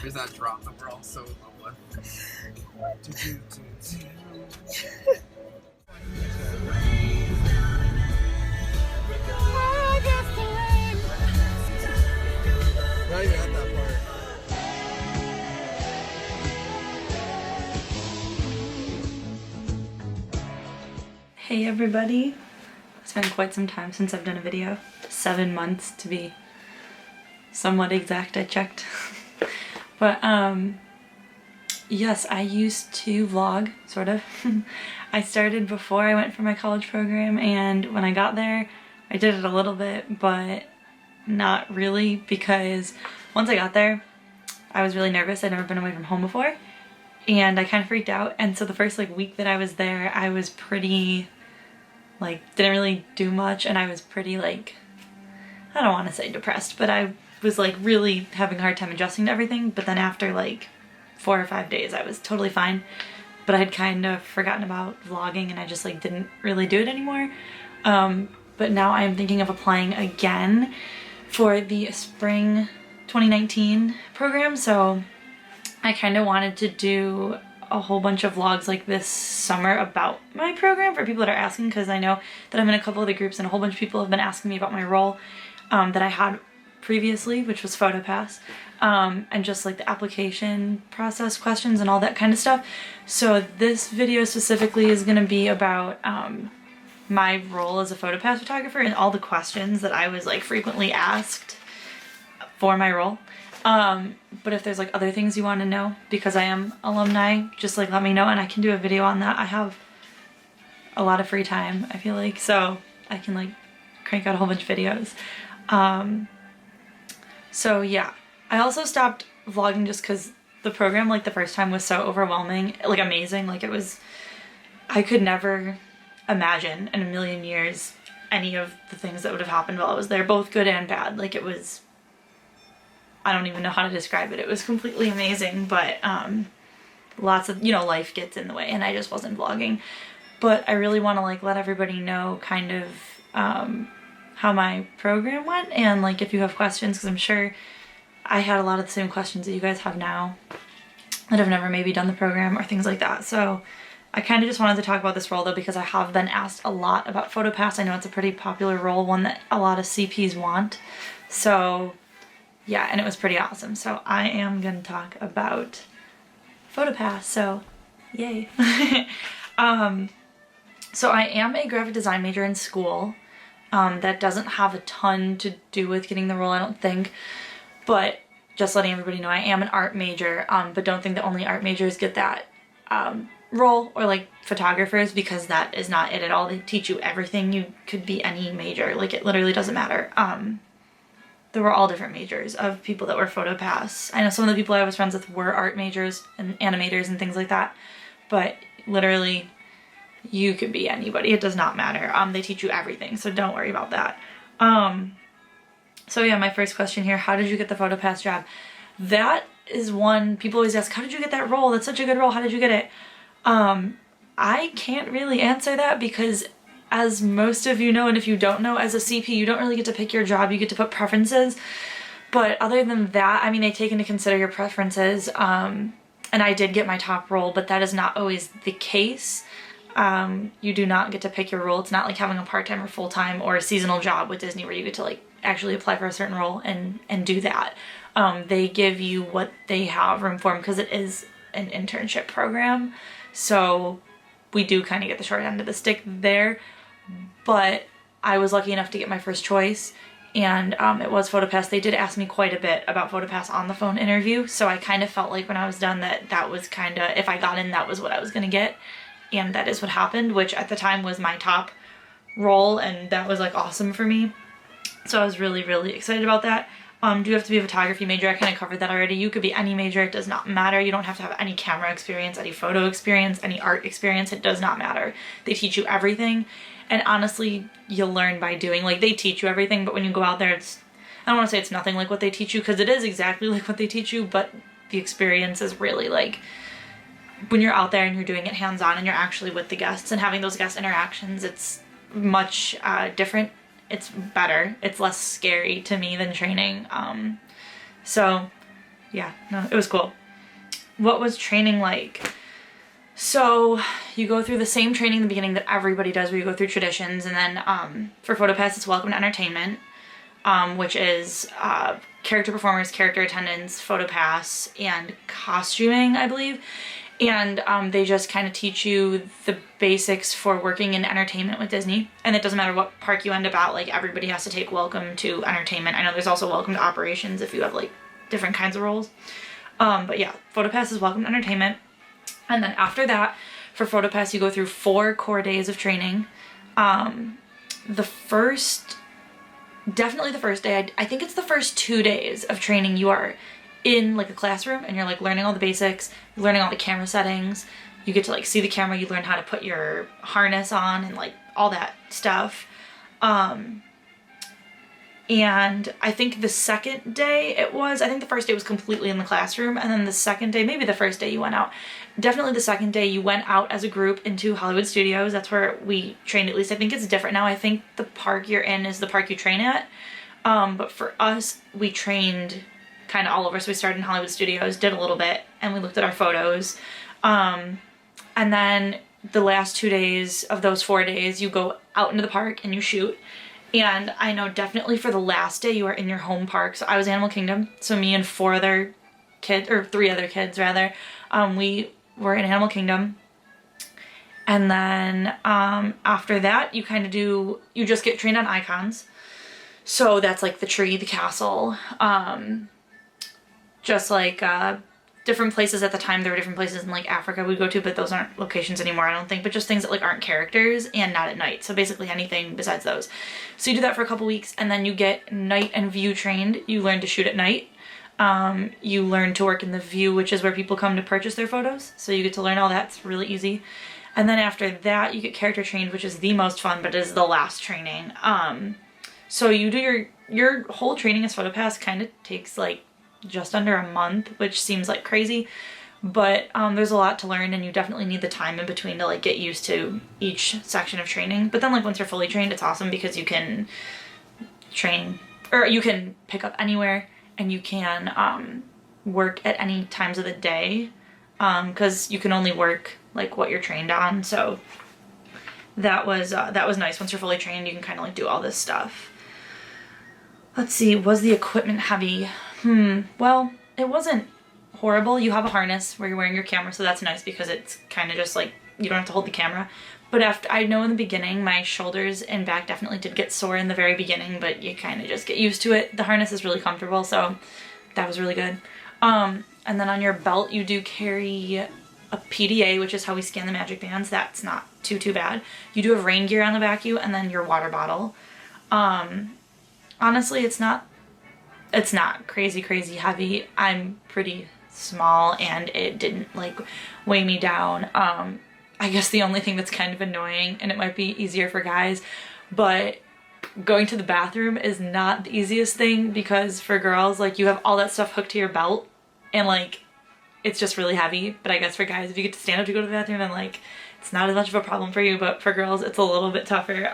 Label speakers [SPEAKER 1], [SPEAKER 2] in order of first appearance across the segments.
[SPEAKER 1] There's that drop that we're all so in love with. Not even at that part.
[SPEAKER 2] Hey everybody, it's been quite some time since I've done a video. 7 months to be somewhat exact, I checked. But yes, I used to vlog, sort of. I started before I went for my college program, and when I got there I did it a little bit, but not really, because once I got there I was really nervous. I'd never been away from home before and I kind of freaked out, and so the first week that I was there I was pretty didn't really do much, and I was pretty I don't want to say depressed, but I was really having a hard time adjusting to everything. But then after 4 or 5 days I was totally fine, but I had kind of forgotten about vlogging and I just didn't really do it anymore. But now I'm thinking of applying again for the spring 2019 program, so I kind of wanted to do a whole bunch of vlogs this summer about my program for people that are asking, because I know that I'm in a couple of the groups and a whole bunch of people have been asking me about my role that I had previously, which was Photopass, and just the application process questions and all that kind of stuff. So this video specifically is going to be about my role as a Photopass photographer and all the questions that I was frequently asked for my role. But if there's other things you want to know, because I am alumni, just let me know and I can do a video on that. I have a lot of free time, I feel so I can crank out a whole bunch of videos. So yeah, I also stopped vlogging just because the program the first time was so overwhelming, amazing. It was, I could never imagine in a million years any of the things that would have happened while I was there, both good and bad. It was, I don't even know how to describe it. It was completely amazing, but lots of, life gets in the way and I just wasn't vlogging. But I really want to let everybody know kind of how my program went, and if you have questions, because I'm sure I had a lot of the same questions that you guys have now that have never maybe done the program or things like that. So I kind of just wanted to talk about this role though, because I have been asked a lot about Photopass. I know it's a pretty popular role, one that a lot of CPs want. So yeah, and it was pretty awesome. So I am gonna talk about Photopass, so yay. So I am a graphic design major in school. That doesn't have a ton to do with getting the role, I don't think, but just letting everybody know I am an art major, but don't think that only art majors get that role, or photographers, because that is not it at all. They teach you everything. You could be any major, it literally doesn't matter. There were all different majors of people that were Photopass. I know some of the people I was friends with were art majors and animators and things like that, but literally you could be anybody. It does not matter. They teach you everything, so don't worry about that. So yeah, my first question here, how did you get the Photopass job? That is one people always ask, how did you get that role? That's such a good role. How did you get it? I can't really answer that, because as most of you know, and if you don't know, as a CP, you don't really get to pick your job. You get to put preferences. But other than that, I mean, they take into consider your preferences. And I did get my top role, but that is not always the case. You do not get to pick your role. It's not like having a part-time or full-time or a seasonal job with Disney where you get to actually apply for a certain role and do that. They give you what they have room for, because it is an internship program. So we do kind of get the short end of the stick there. But I was lucky enough to get my first choice, and it was Photopass. They did ask me quite a bit about Photopass on the phone interview, so I kind of felt when I was done that was kind of, if I got in, that was what I was going to get. And that is what happened, which at the time was my top role, and that was awesome for me. So I was really, really excited about that. Do you have to be a photography major? I kind of covered that already. You could be any major. It does not matter. You don't have to have any camera experience, any photo experience, any art experience. It does not matter. They teach you everything. And honestly, you'll learn by doing. They teach you everything, but when you go out there, it's, I don't want to say it's nothing like what they teach you, because it is exactly like what they teach you, but the experience is really when you're out there and you're doing it hands-on and you're actually with the guests and having those guest interactions, it's much different. It's better. It's less scary to me than training. So yeah, no, it was cool. What was training like? So you go through the same training in the beginning that everybody does, where you go through traditions, and then for Photopass it's welcome to entertainment, which is character performers, character attendance, Photopass, and costuming, I believe. And they just kind of teach you the basics for working in entertainment with Disney. And it doesn't matter what park you end up at, like everybody has to take welcome to entertainment. I know there's also welcome to operations if you have like different kinds of roles. But yeah, Photopass is welcome to entertainment. And then after that, for Photopass, you go through 4 core days of training. Definitely the first day, I think it's the first 2 days of training, you are in like a classroom and you're like learning all the basics, learning all the camera settings. You get to like see the camera, you learn how to put your harness on and like all that stuff. And I think the second day I think the first day was completely in the classroom, and then the second day, maybe the first day you went out. Definitely the second day you went out as a group into Hollywood Studios. That's where we trained, at least. I think it's different now. I think the park you're in is the park you train at. But for us, we trained kind of all over. So we started in Hollywood Studios, did a little bit, and we looked at our photos. And then the last 2 days of those 4 days, you go out into the park and you shoot. And I know definitely for the last day you are in your home park. So I was Animal Kingdom. So me and 3 other kids rather, we were in Animal Kingdom. And then after that you just get trained on icons. So that's like the tree, the castle, just like different places at the time. There were different places in like Africa we'd go to, but those aren't locations anymore, I don't think, but just things that like aren't characters and not at night. So basically anything besides those. So you do that for a couple weeks, and then you get night and view trained. You learn to shoot at night. You learn to work in the view, which is where people come to purchase their photos. So you get to learn all that. It's really easy. And then after that you get character trained, which is the most fun, but is the last training. So you do your whole training as Photopass kind of takes like just under a month, which seems like crazy, but there's a lot to learn, and you definitely need the time in between to like get used to each section of training. But then like once you're fully trained, it's awesome because you can train, or you can pick up anywhere, and you can work at any times of the day, because you can only work like what you're trained on. So that was nice. Once you're fully trained, you can kind of like do all this stuff. Let's see, was the equipment heavy? Well, it wasn't horrible. You have a harness where you're wearing your camera, so that's nice because it's kind of just like, you don't have to hold the camera. But I know in the beginning, my shoulders and back definitely did get sore in the very beginning, but you kind of just get used to it. The harness is really comfortable, so that was really good. And then on your belt, you do carry a PDA, which is how we scan the magic bands. That's not too bad. You do have rain gear on the back of you, and then your water bottle. Honestly, it's not crazy heavy. I'm pretty small, and it didn't like weigh me down. I guess the only thing that's kind of annoying, and it might be easier for guys, but going to the bathroom is not the easiest thing, because for girls, like, you have all that stuff hooked to your belt, and like it's just really heavy. But I guess for guys, if you get to stand up to go to the bathroom, then like it's not as much of a problem for you, but for girls it's a little bit tougher.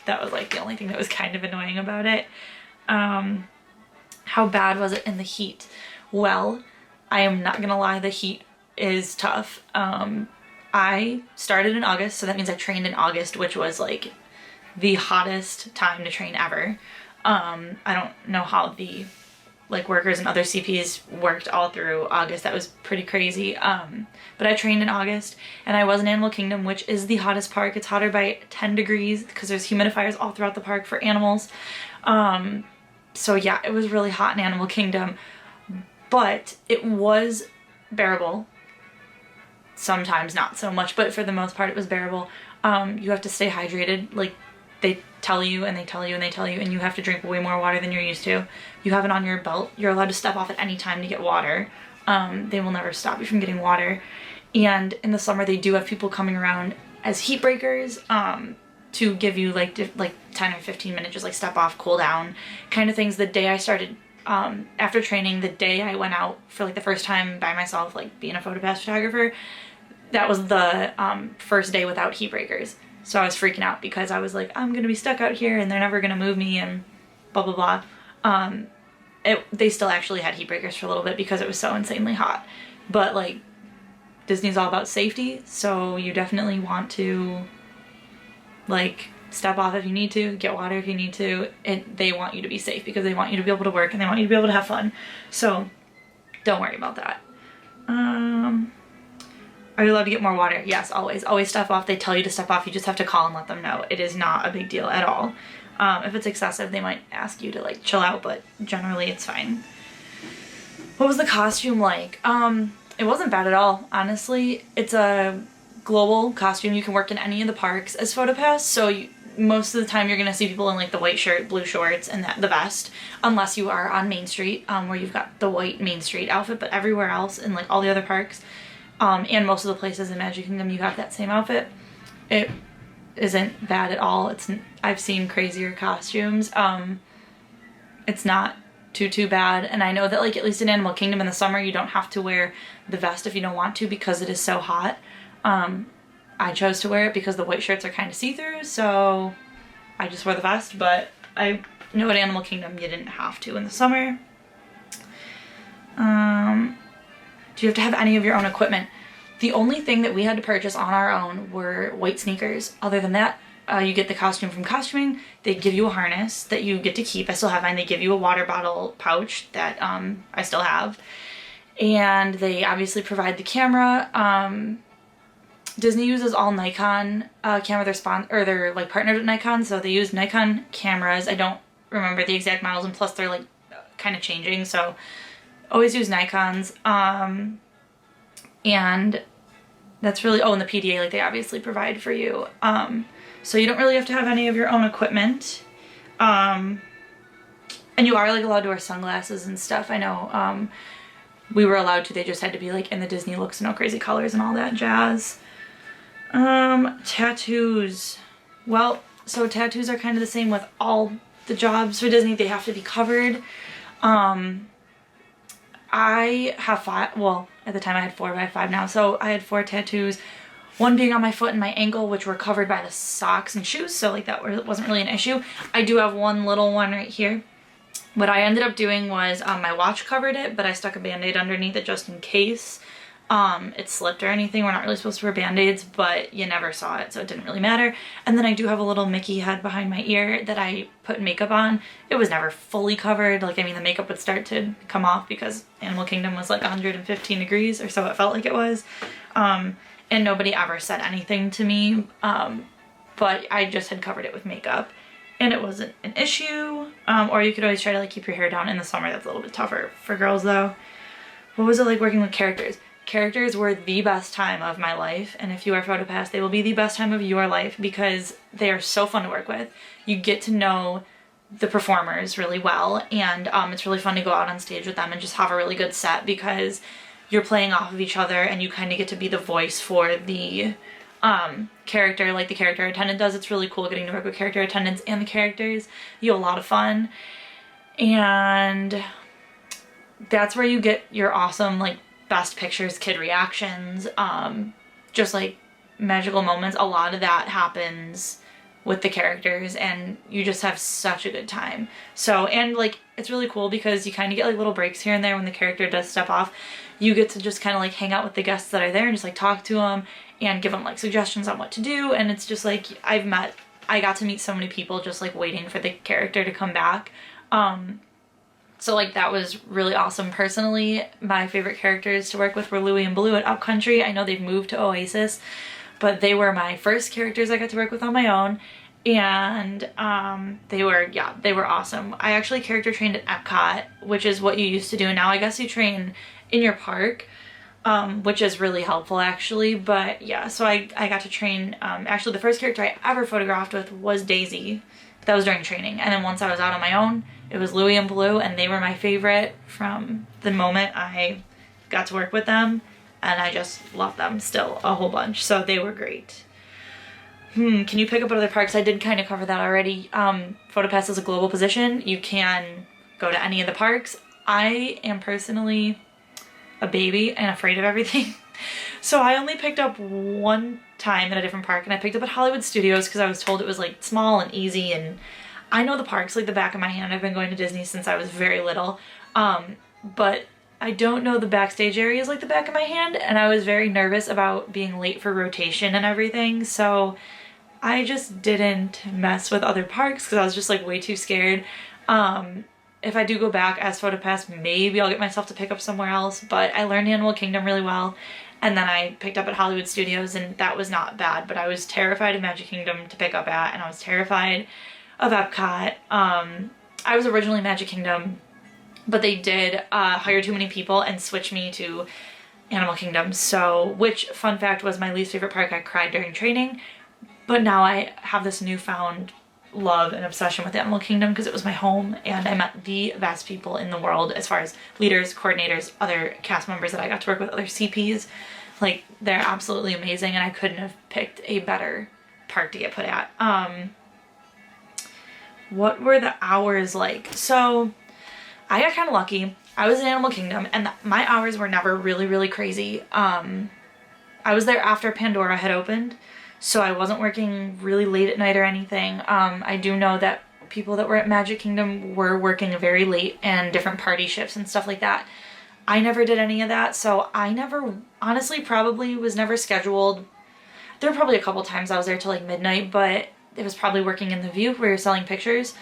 [SPEAKER 2] That was like the only thing that was kind of annoying about it. How bad was it in the heat? Well, I am not gonna lie, the heat is tough. I started in August, so that means I trained in August, which was like the hottest time to train ever. I don't know how the like workers and other CPs worked all through August. That was pretty crazy. But I trained in August, and I was in Animal Kingdom, which is the hottest park. It's hotter by 10 degrees because there's humidifiers all throughout the park for animals. So yeah, it was really hot in Animal Kingdom, but it was bearable. Sometimes not so much, but for the most part it was bearable. You have to stay hydrated. Like, they tell you and they tell you and they tell you, and you have to drink way more water than you're used to. You have it on your belt. You're allowed to step off at any time to get water. They will never stop you from getting water. And in the summer they do have people coming around as heat breakers, to give you like 10 or 15 minutes, just like step off, cool down kind of things. The day I started, after training, the day I went out for like the first time by myself, like being a Photopass photographer, that was the first day without heat breakers. So I was freaking out because I was like, I'm gonna be stuck out here and they're never gonna move me and blah blah blah. they still actually had heat breakers for a little bit because it was so insanely hot. But like, Disney's all about safety, so you definitely want to like step off if you need to, get water if you need to. They want you to be safe because they want you to be able to work and they want you to be able to have fun. So don't worry about that. Are you allowed to get more water? Yes, always. Always step off. They tell you to step off. You just have to call and let them know. It is not a big deal at all. If it's excessive, they might ask you to like chill out, but generally it's fine. What was the costume like? It wasn't bad at all, honestly. It's a global costume. You can work in any of the parks as Photopass, so most of the time you're gonna see people in like the white shirt, blue shorts, and the vest, unless you are on Main Street, where you've got the white Main Street outfit, but everywhere else in like all the other parks, and most of the places in Magic Kingdom, you have that same outfit. It isn't bad at all. I've seen crazier costumes. It's not too bad, and I know that like at least in Animal Kingdom in the summer you don't have to wear the vest if you don't want to because it is so hot. I chose to wear it because the white shirts are kind of see-through, so I just wore the vest, but I know at Animal Kingdom you didn't have to in the summer. Do you have to have any of your own equipment? The only thing that we had to purchase on our own were white sneakers. Other than that, you get the costume from costuming. They give you a harness that you get to keep. I still have mine. They give you a water bottle pouch that I still have. And they obviously provide the camera. Disney uses all Nikon camera. They're like partnered with Nikon, so they use Nikon cameras. I don't remember the exact models, and plus they're like kind of changing, so always use Nikons. And that's really, and the PDA, like they obviously provide for you. So you don't really have to have any of your own equipment. And you are like allowed to wear sunglasses and stuff. I know we were allowed to, they just had to be like in the Disney looks, no crazy colors and all that jazz. Tattoos. Well, so tattoos are kind of the same with all the jobs for Disney. They have to be covered. I have 5, well, at the time I had 4, but I have 5 now. So I had 4 tattoos, one being on my foot and my ankle, which were covered by the socks and shoes. So like that wasn't really an issue. I do have one little one right here. What I ended up doing was my watch covered it, but I stuck a Band-Aid underneath it just in case it slipped or anything. We're not really supposed to wear Band-Aids, but you never saw it, so it didn't really matter. And then I do have a little Mickey head behind my ear that I put makeup on. It was never fully covered. Like, I mean, the makeup would start to come off because Animal Kingdom was like 115 degrees, or so it felt like it was. And nobody ever said anything to me, but I just had covered it with makeup. And it wasn't an issue. Or you could always try to like keep your hair down in the summer. That's a little bit tougher for girls though. What was it like working with characters? Characters were the best time of my life, and if you are Photopass, they will be the best time of your life because they are so fun to work with. You get to know the performers really well, and it's really fun to go out on stage with them and just have a really good set because you're playing off of each other and you kind of get to be the voice for the character, like the character attendant does. It's really cool getting to work with character attendants and the characters. You have a lot of fun, and that's where you get your awesome like best pictures, kid reactions, just like magical moments. A lot of that happens with the characters and you just have such a good time. So, and like it's really cool because you kind of get like little breaks here and there when the character does step off. You get to just kind of like hang out with the guests that are there and just like talk to them and give them like suggestions on what to do. And it's just like I got to meet so many people just like waiting for the character to come back. So like that was really awesome. Personally, my favorite characters to work with were Louie and Blue at Upcountry. I know they've moved to Oasis, but they were my first characters I got to work with on my own, and they were awesome. I actually character trained at Epcot, which is what you used to do. Now I guess you train in your park, which is really helpful actually. But yeah, so I got to train. Actually, the first character I ever photographed with was Daisy. That was during training, and then once I was out on my own, it was Louie and Blue, and they were my favorite from the moment I got to work with them, and I just love them still a whole bunch, so they were great. Can you pick up at other parks? I did kind of cover that already. Photopass is a global position. You can go to any of the parks. I am personally a baby and afraid of everything. So I only picked up one time at a different park, and I picked up at Hollywood Studios because I was told it was like small and easy, and I know the parks like the back of my hand. I've been going to Disney since I was very little. But I don't know the backstage areas like the back of my hand, and I was very nervous about being late for rotation and everything, so I just didn't mess with other parks because I was just like way too scared. If I do go back as Photopass, maybe I'll get myself to pick up somewhere else, but I learned Animal Kingdom really well, and then I picked up at Hollywood Studios, and that was not bad, but I was terrified of Magic Kingdom to pick up at, and I was terrified of Epcot. I was originally Magic Kingdom, but they did hire too many people and switch me to Animal Kingdom. So, which, fun fact, was my least favorite park. I cried during training, but now I have this newfound love and obsession with Animal Kingdom because it was my home, and I met the best people in the world as far as leaders, coordinators, other cast members that I got to work with, other CPs. Like, they're absolutely amazing, and I couldn't have picked a better park to get put at. What were the hours like? So, I got kind of lucky. I was in Animal Kingdom, and my hours were never really, really crazy. I was there after Pandora had opened, so I wasn't working really late at night or anything. I do know that people that were at Magic Kingdom were working very late and different party shifts and stuff like that. I never did any of that, so I never, honestly, probably was never scheduled. There were probably a couple times I was there till like midnight, but it was probably working in the View where you're selling pictures.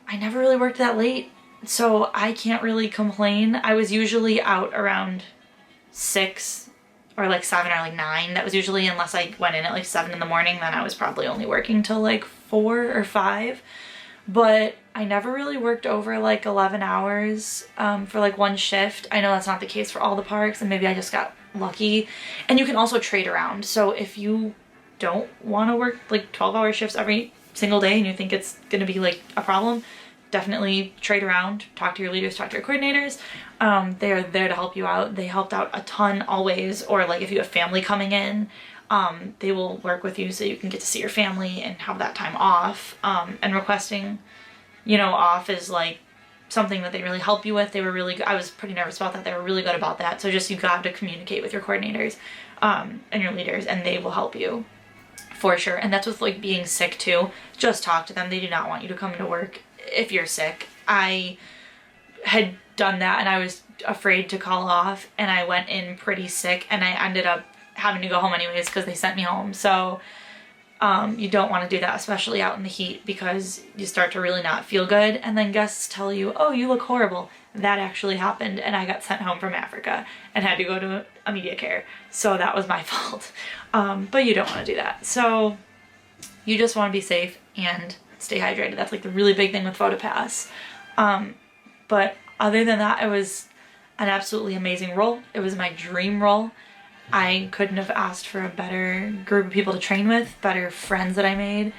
[SPEAKER 2] I never really worked that late, so I can't really complain. I was usually out around 6 or like 7 or like 9. That was usually, unless I went in at like 7 in the morning, then I was probably only working till like 4 or 5. But I never really worked over like 11 hours for like one shift. I know that's not the case for all the parks, and maybe I just got lucky. And you can also trade around. So if you don't want to work like 12-hour shifts every single day and you think it's going to be like a problem, definitely trade around, talk to your leaders, talk to your coordinators. They are there to help you out. They helped out a ton always, or like if you have family coming in, they will work with you so you can get to see your family and have that time off. And requesting, you know, off is like something that they really help you with. They were really good. I was pretty nervous about that. They were really good about that. So just, you got to communicate with your coordinators and your leaders, and they will help you for sure. And that's with like being sick too. Just talk to them. They do not want you to come into work if you're sick. I had done that and I was afraid to call off, and I went in pretty sick, and I ended up having to go home anyways because they sent me home. So you don't want to do that, especially out in the heat, because you start to really not feel good, and then guests tell you, oh, you look horrible. That actually happened, and I got sent home from Africa and had to go to a media care. So that was my fault. But you don't want to do that. So you just want to be safe and stay hydrated. That's like the really big thing with Photopass. But other than that, it was an absolutely amazing role. It was my dream role. I couldn't have asked for a better group of people to train with, better friends that I made.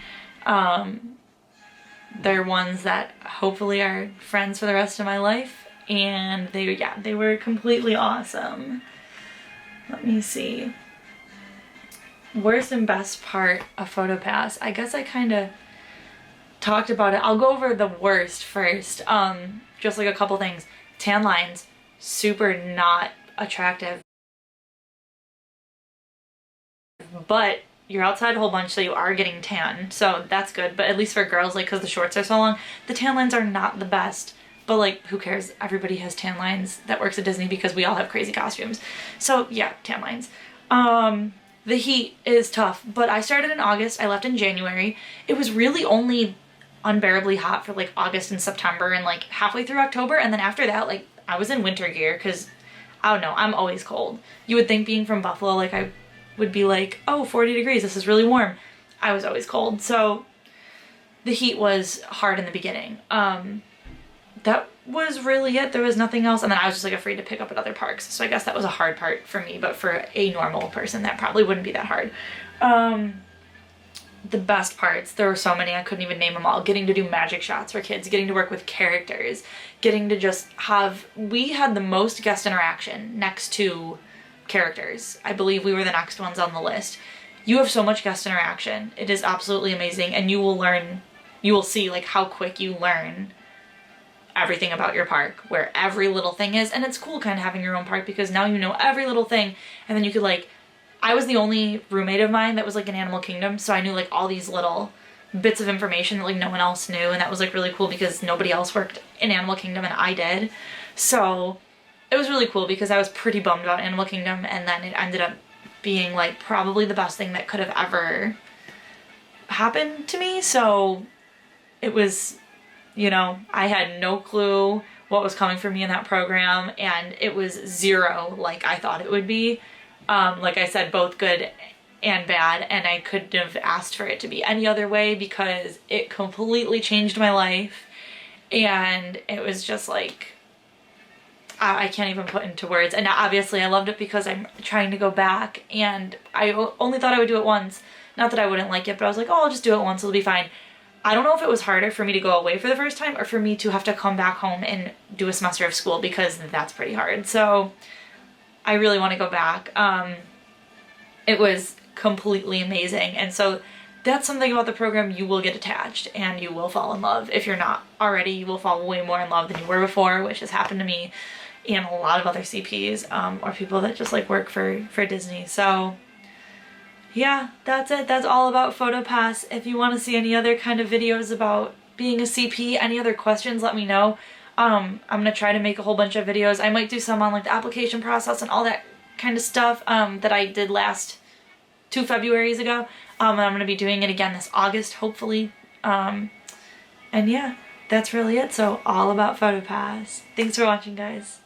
[SPEAKER 2] They're ones that hopefully are friends for the rest of my life, and they were completely awesome. Let me see. Worst and best part of Photopass. I guess I kind of talked about it. I'll go over the worst first. Just like a couple things. Tan lines, super not attractive. But you're outside a whole bunch, so you are getting tan, so that's good. But at least for girls, like, because the shorts are so long, the tan lines are not the best. But like, who cares? Everybody has tan lines that works at Disney because we all have crazy costumes. So yeah, tan lines. The heat is tough, but I started in August. I left in January. It was really only unbearably hot for like August and September and like halfway through October, and then after that, like, I was in winter gear because I don't know, I'm always cold. You would think being from Buffalo, like, I would be like, oh, 40 degrees, this is really warm. I was always cold. So the heat was hard in the beginning. That was really it. There was nothing else. And then I was just like afraid to pick up at other parks. So I guess that was a hard part for me, but for a normal person, that probably wouldn't be that hard. The best parts, there were so many, I couldn't even name them all. Getting to do magic shots for kids, getting to work with characters, getting to just have, we had the most guest interaction next to characters. I believe we were the next ones on the list. You have so much guest interaction. It is absolutely amazing, and you will see like how quick you learn everything about your park, where every little thing is. And it's cool kind of having your own park because now you know every little thing, and then you could like, I was the only roommate of mine that was like in Animal Kingdom, so I knew like all these little bits of information that like no one else knew, and that was like really cool because nobody else worked in Animal Kingdom and I did. So it was really cool because I was pretty bummed about Animal Kingdom, and then it ended up being like probably the best thing that could have ever happened to me. So it was, you know, I had no clue what was coming for me in that program, and it was zero like I thought it would be. Like I said, both good and bad, and I couldn't have asked for it to be any other way because it completely changed my life, and it was just like, I can't even put into words. And obviously I loved it because I'm trying to go back, and I only thought I would do it once. Not that I wouldn't like it, but I was like, oh, I'll just do it once, it'll be fine. I don't know if it was harder for me to go away for the first time or for me to have to come back home and do a semester of school, because that's pretty hard. So I really want to go back. It was completely amazing. And so that's something about the program, you will get attached and you will fall in love. If you're not already, you will fall way more in love than you were before, which has happened to me and a lot of other CPs, or people that just like work for Disney. So yeah, that's it. That's all about Photopass. If you want to see any other kind of videos about being a CP, any other questions, let me know. I'm gonna try to make a whole bunch of videos. I might do some on like the application process and all that kind of stuff that I did last 2 Februaries ago. And I'm gonna be doing it again this August, hopefully. And yeah, that's really it. So all about Photopass. Thanks for watching, guys.